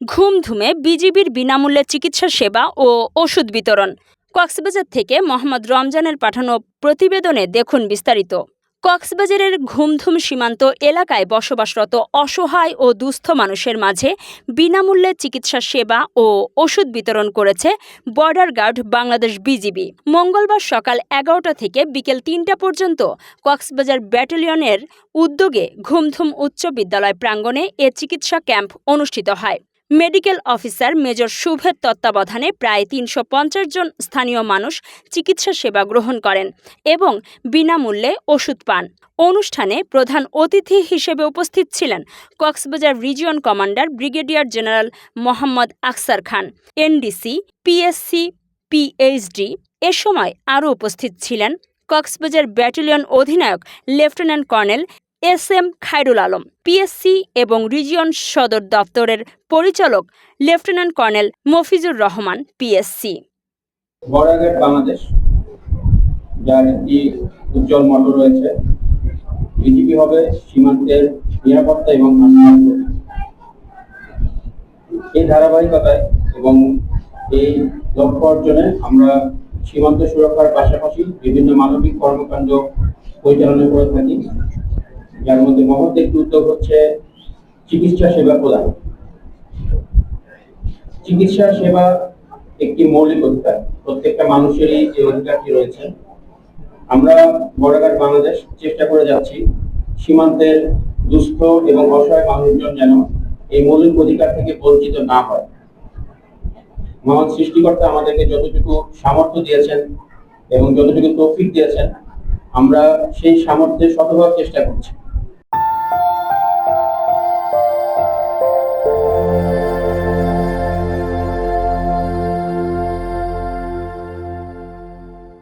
ঘুমধুমে বিজিবির বিনামূল্যে চিকিৎসা সেবা ও ওষুধ বিতরণ। কক্সবাজার থেকে মোহাম্মদ রমজানের পাঠানো প্রতিবেদনে দেখুন বিস্তারিত। কক্সবাজারের ঘুমধুম সীমান্ত এলাকায় বসবাসরত অসহায় ও দুস্থ মানুষের মাঝে বিনামূল্যে চিকিৎসা সেবা ও ওষুধ বিতরণ করেছে বর্ডার গার্ড বাংলাদেশ বিজিবি। মঙ্গলবার সকাল 11টা থেকে বিকেল 3টা পর্যন্ত কক্সবাজার ব্যাটালিয়নের উদ্যোগে ঘুমধুম উচ্চ বিদ্যালয় প্রাঙ্গণে এ চিকিৎসা ক্যাম্প অনুষ্ঠিত হয়। মেডিকেল অফিসার মেজর শুভের তত্ত্বাবধানে প্রায় 350 জন স্থানীয় মানুষ চিকিৎসা সেবা গ্রহণ করেন এবং বিনামূল্যে ওষুধ পান। অনুষ্ঠানে প্রধান অতিথি হিসেবে উপস্থিত ছিলেন Cox's Bazar region commander brigadier general Mohammad Aksar Khan, NDC, PSC, PhD. এ সময় আরও উপস্থিত ছিলেন কক্সবাজার ব্যাটালিয়ন অধিনায়ক lieutenant colonel S M. Khairul Alam, PSC এবং রিজিয়ন সদর দপ্তরের পরিচালক lieutenant colonel Mofizur Rahman, PSC. Border guard Bangladesh, যার একটি উজ্জ্বল মটো রয়েছে, বিজিবি হবে সীমান্তের নিরাপত্তা এবং এই ধারাবাহিকতায় এবং এই লক্ষ্য অর্জনে আমরা সীমান্ত সুরক্ষার পাশাপাশি বিভিন্ন মানবিক কর্মকাণ্ড পরিচালনা করে থাকি, যার মধ্যে মহৎ একটি উদ্যোগ হচ্ছে চিকিৎসা সেবা প্রদান। চিকিৎসা সেবা একটি মৌলিক অধিকার, প্রত্যেকটা মানুষেরই এই অধিকারটি রয়েছে। আমরা বর্ডার গার্ড বাংলাদেশ চেষ্টা করে যাচ্ছি সীমান্তের দুস্থ এবং অসহায় মানুষজন যেন এই মৌলিক অধিকার থেকে বঞ্চিত না হয়। মহান সৃষ্টিকর্তা আমাদেরকে যতটুকু সামর্থ্য দিয়েছেন এবং যতটুকু তৌফিক দিয়েছেন, আমরা সেই সামর্থ্যের শতভাগ চেষ্টা করছি।